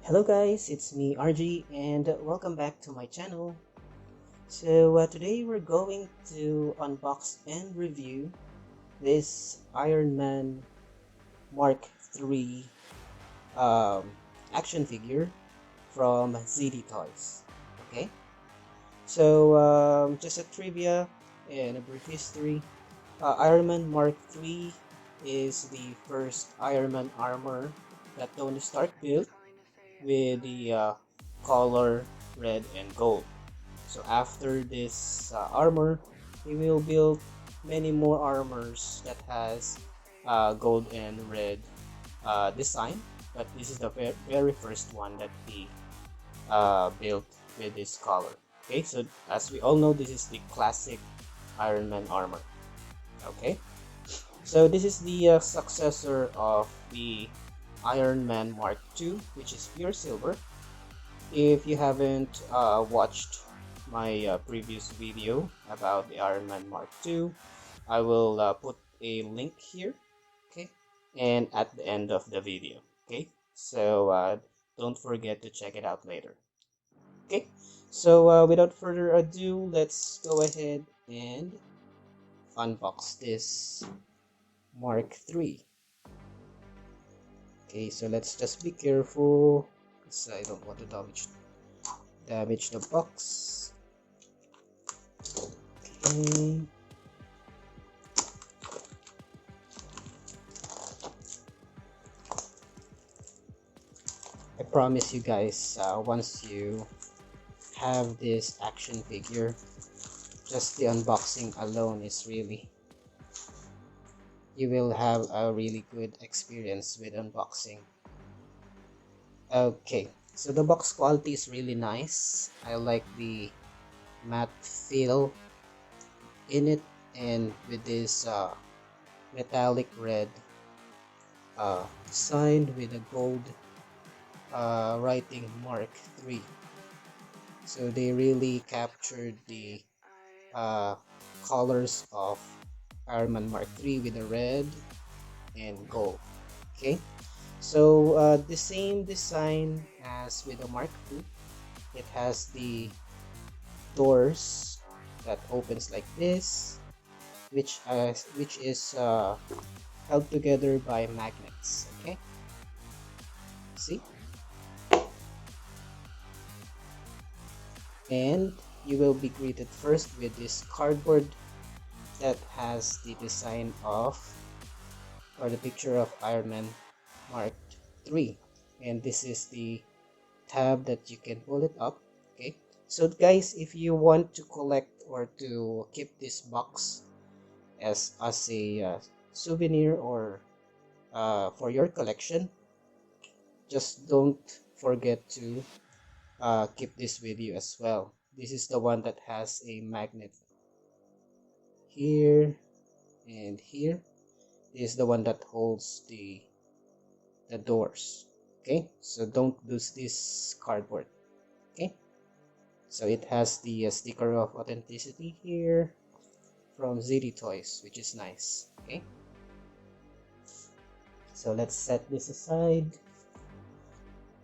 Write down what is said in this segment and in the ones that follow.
Hello guys, it's me RG and welcome back to my channel. So today we're going to unbox and review this Iron Man Mark III action figure from ZD Toys. Okay, so just a trivia and a brief history. Iron Man Mark III is the first Iron Man armor that Tony Stark built with the color red and gold. So after this armor, he will build many more armors that has gold and red design. But this is the very first one that he built with this color. Okay, so as we all know, this is the classic Iron Man armor. Okay, so this is the successor of the Iron Man Mark II, which is pure silver. If you haven't watched my previous video about the Iron Man Mark II, I will put a link here, okay, and at the end of the video, okay. So don't forget to check it out later, okay. So without further ado, let's go ahead and unbox this Mark III. Okay, so let's just be careful because I don't want to damage the box. Okay. I promise you guys, once you have this action figure, just the unboxing alone is really, you will have a really good experience with unboxing. Okay, so the box quality is really nice. I like the matte feel in it, and with this metallic red signed with a gold writing Mark III. So they really captured the colors of Iron Man Mark III with the red and gold. Okay, so the same design as with the Mark II. It has the doors that opens like this, which is held together by magnets. Okay, see, and you will be greeted first with this cardboard that has the design of, or the picture of, Iron Man Mark III, and this is the tab that you can pull it up. Okay, so guys, if you want to collect or to keep this box as a souvenir or for your collection, just don't forget to keep this with you as well. This is the one that has a magnet here and here. This is the one that holds the doors. Okay, so don't lose this cardboard. Okay, so it has the sticker of authenticity here from ZD Toys, which is nice. Okay, so let's set this aside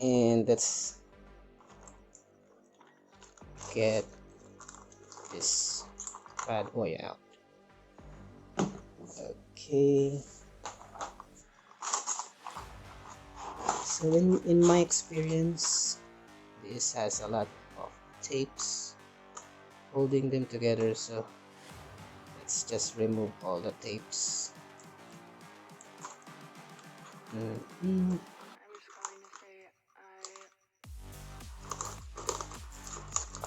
and let's get this bad boy out. Okay, so in my experience, this has a lot of tapes holding them together, so let's just remove all the tapes.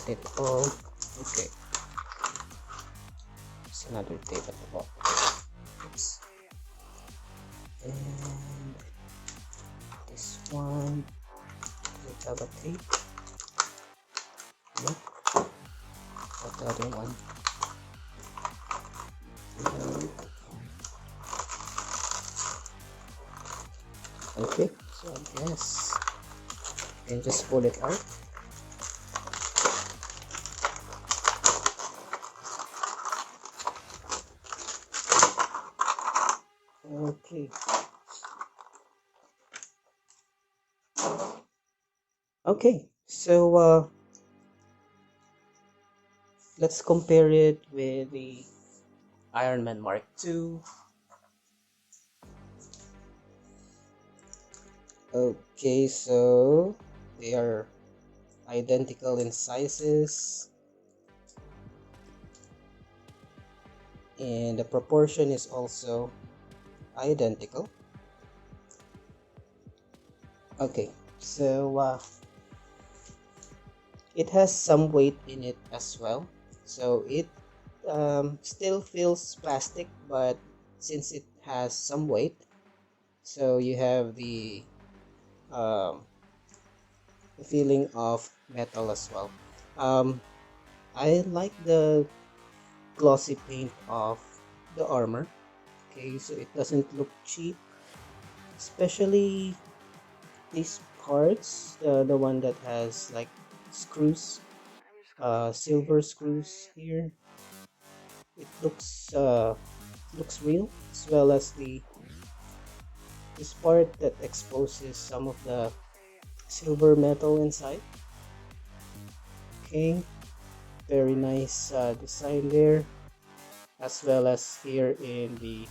It all okay. There's another tape at the bottom. Oops. And this one will have a tape. Nope. But the other one. Okay, so I guess you can just pull it out. Okay, Okay, so let's compare it with the Iron Man Mark II. Okay, so they are identical in sizes, and the proportion is also identical. Okay, so it has some weight in it as well, so it still feels plastic, but since it has some weight, so you have um, the feeling of metal as well. um, I like the glossy paint of the armor. Okay, so it doesn't look cheap, especially these parts, the one that has like screws, silver screws here. It looks real, as well as the this part that exposes some of the silver metal inside. Okay, very nice design there, as well as here in the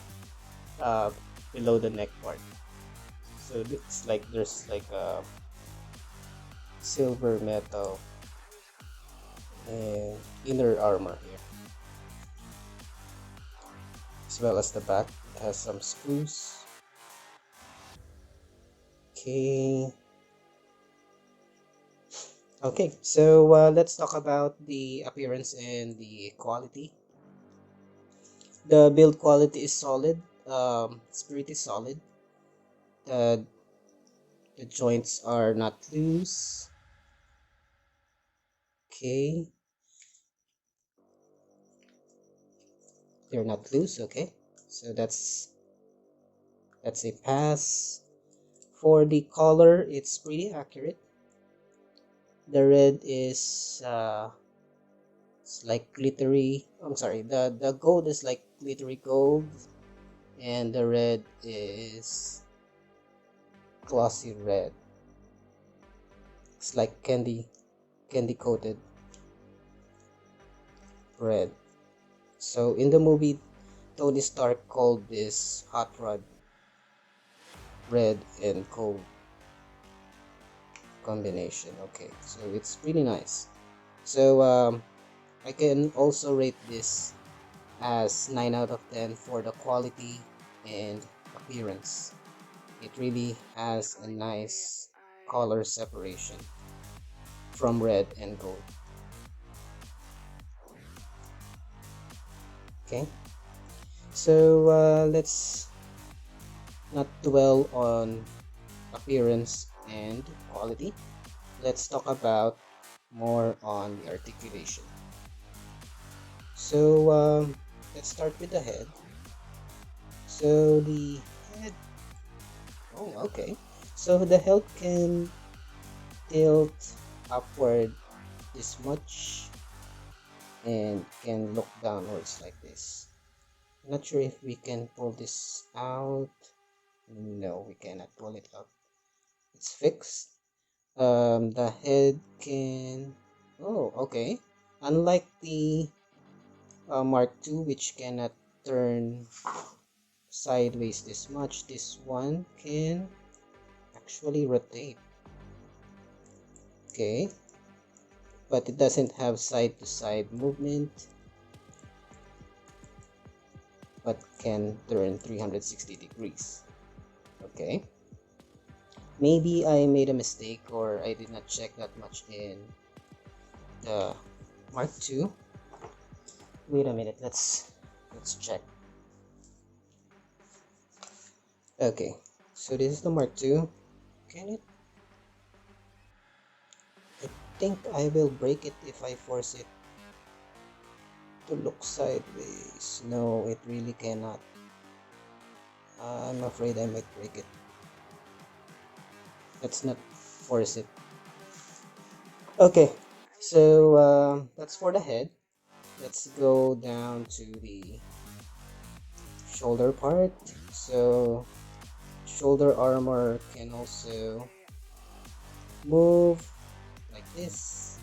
uh, below the neck part. So it's like there's like a silver metal and inner armor here, as well as the back. It has some screws. Okay. Okay, so let's talk about the appearance and the quality. The build quality is solid. It's pretty solid. The the joints are not loose. Okay, they're not loose. Okay, so that's a pass. For the color, it's pretty accurate. The red is it's like glittery. I'm sorry. The gold is like glittery gold, and the red is glossy red. It's like candy coated red. So in the movie, Tony Stark called this hot rod red and gold combination. Okay, so it's really nice. So I can also rate this as 9 out of 10 for the quality and appearance. It really has a nice color separation from red and gold. Okay, so let's not dwell on appearance and quality. Let's talk about more on the articulation. So let's start with the head. So the head, oh okay. So the head can tilt upward this much and can look downwards like this. Not sure if we can pull this out. No, we cannot pull it out. It's fixed. The head can. Oh, okay. Unlike the Mark II, which cannot turn sideways this much, this one can actually rotate. Okay, but it doesn't have side to side movement, but can turn 360 degrees. Okay, maybe I made a mistake or I did not check that much in the Mark II. Wait a minute, let's check. Okay, so this is the Mark II. Can it? I think I will break it if I force it to look sideways. No, it really cannot. I'm afraid I might break it. Let's not force it. Okay, so that's for the head. Let's go down to the shoulder part. So shoulder armor can also move this.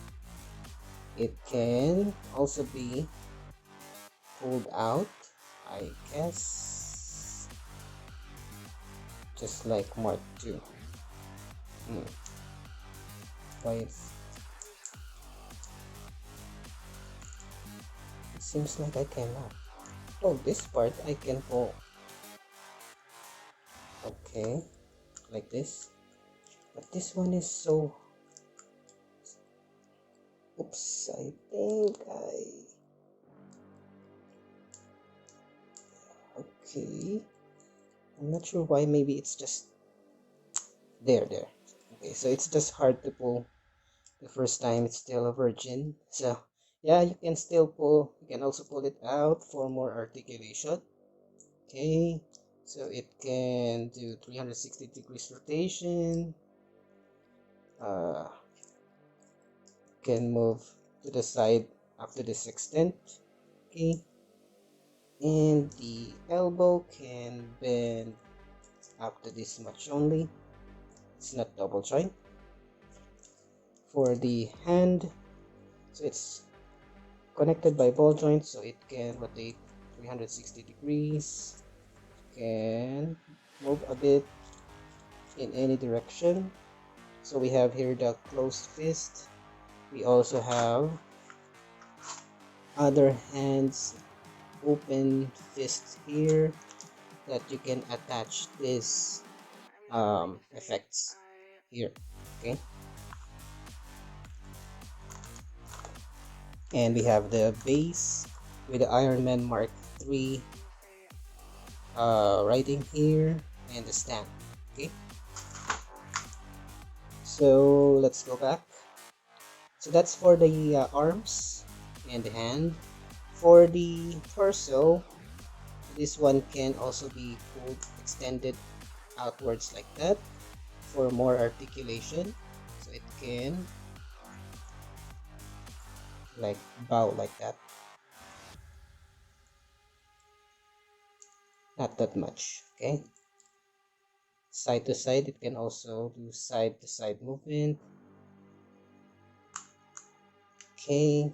It can also be pulled out, I guess, just like Mark II. Why it seems like I cannot. Oh, this part I can pull. Okay, like this. But this one is so... Oops, I think Okay. I'm not sure why, maybe it's just... There. Okay, so it's just hard to pull the first time. It's still a virgin. So, yeah, you can still pull. You can also pull it out for more articulation. Okay, so it can do 360 degrees rotation. Can move to the side up to this extent. Okay, and the elbow can bend up to this much only. It's not double joint. For the hand, so it's connected by ball joints, so it can rotate 360 degrees. Can move a bit in any direction. So we have here the closed fist. We also have other hands open fist here that you can attach this effects here. Okay, and we have the base with the Iron Man Mark III writing here and the stand. Okay, so let's go back. So that's for the arms and the hand. For the torso, this one can also be pulled, extended outwards like that for more articulation. So it can like bow like that. Not that much, okay? Side to side, it can also do side to side movement. Okay,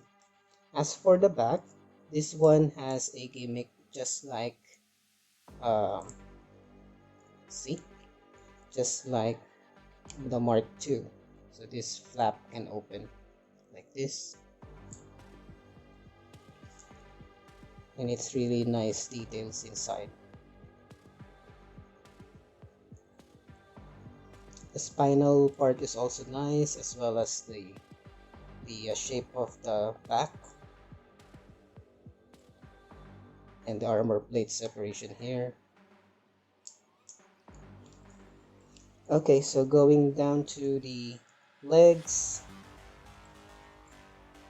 as for the back, this one has a gimmick just like see, just like the Mark II. So this flap can open like this, and it's really nice details inside. The spinal part is also nice, as well as the shape of the back and the armor plate separation here. Okay, so going down to the legs.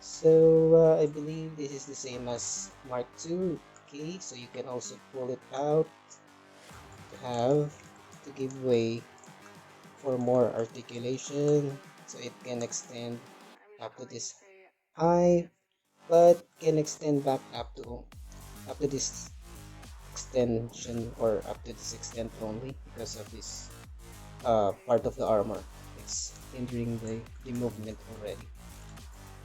So I believe this is the same as Mark II. Okay, so you can also pull it out to give way for more articulation, so it can extend up to this high, but can extend back up to this extension, or up to this extent only, because of this part of the armor. It's hindering the movement already,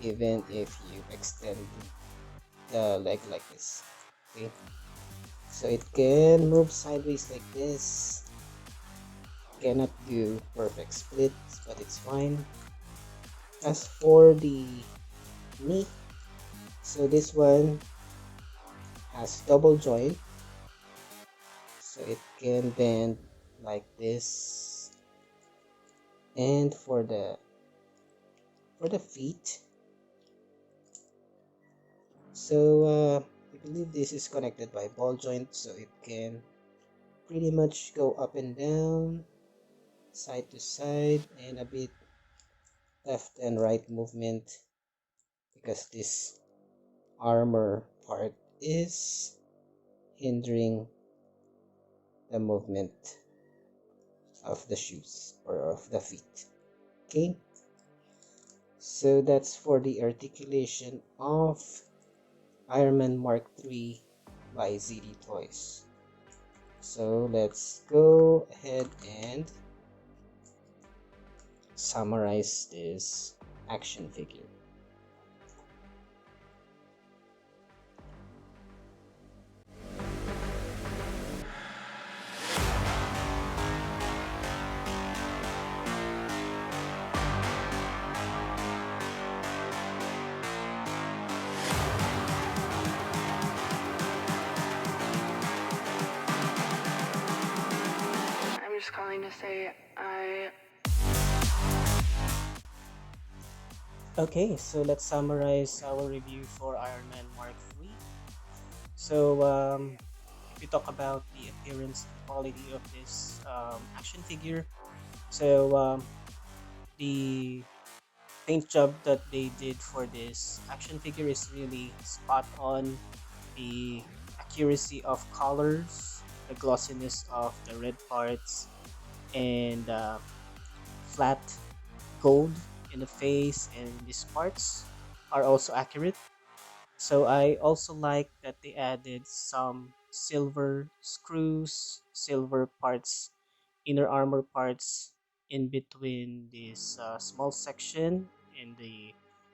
even if you extend the leg like this. Okay, so it can move sideways like this. Cannot do perfect splits, but it's fine. As for the knee, so this one has double joint, so it can bend like this. And for the feet, so I believe this is connected by ball joint, so it can pretty much go up and down, side to side, and a bit left and right movement, because this armor part is hindering the movement of the shoes, or of the feet. Okay, so that's for the articulation of Iron Man Mark III by ZD Toys. So let's go ahead and summarize this action figure. I'm just calling to say I. Okay, so let's summarize our review for Iron Man Mark III. So, if we talk about the appearance and quality of this action figure, so the paint job that they did for this action figure is really spot on. The accuracy of colors, the glossiness of the red parts, and flat gold in the face and these parts are also accurate. So I also like that they added some silver screws, silver parts, inner armor parts in between this small section in the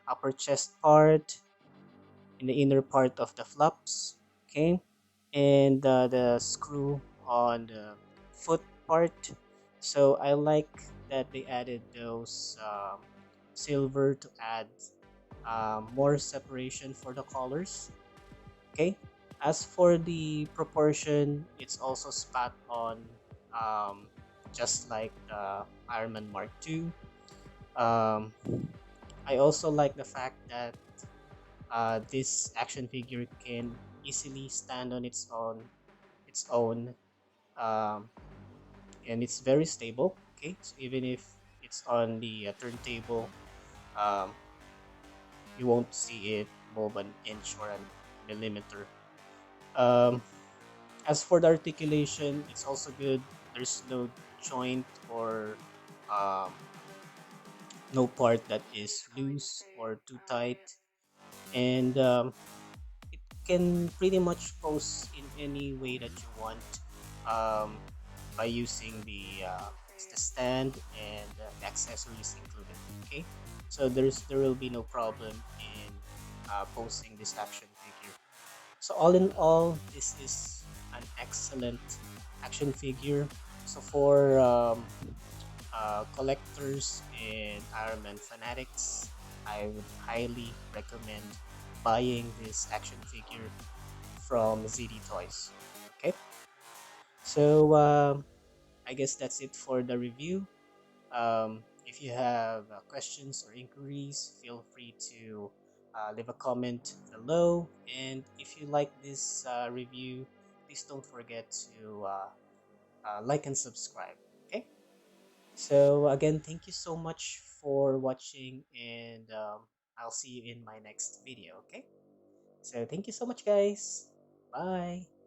upper chest part, in the inner part of the flaps, okay, and the screw on the foot part. So I like that they added those silver to add more separation for the colors. Okay. As for the proportion, it's also spot on, um, just like the Iron Man Mark II. Um, I also like the fact that this action figure can easily stand on its own, um, and it's very stable. Okay, so even if it's on the turntable, um, you won't see it move an inch or a millimeter. Um, as for the articulation, it's also good. There's no joint or um, no part that I'm is just calling to loose say or too I. tight, and it can pretty much pose in any way that you want, um, by using the stand and the accessories included. Okay, so there will be no problem in posing this action figure. So all in all, this is an excellent action figure. So for collectors and Iron Man fanatics, I would highly recommend buying this action figure from ZD Toys. Okay, so I guess that's it for the review. If you have questions or inquiries, feel free to leave a comment below. And if you like this review, please don't forget to like and subscribe. Okay? So, again, thank you so much for watching, and I'll see you in my next video. Okay? So, thank you so much, guys. Bye.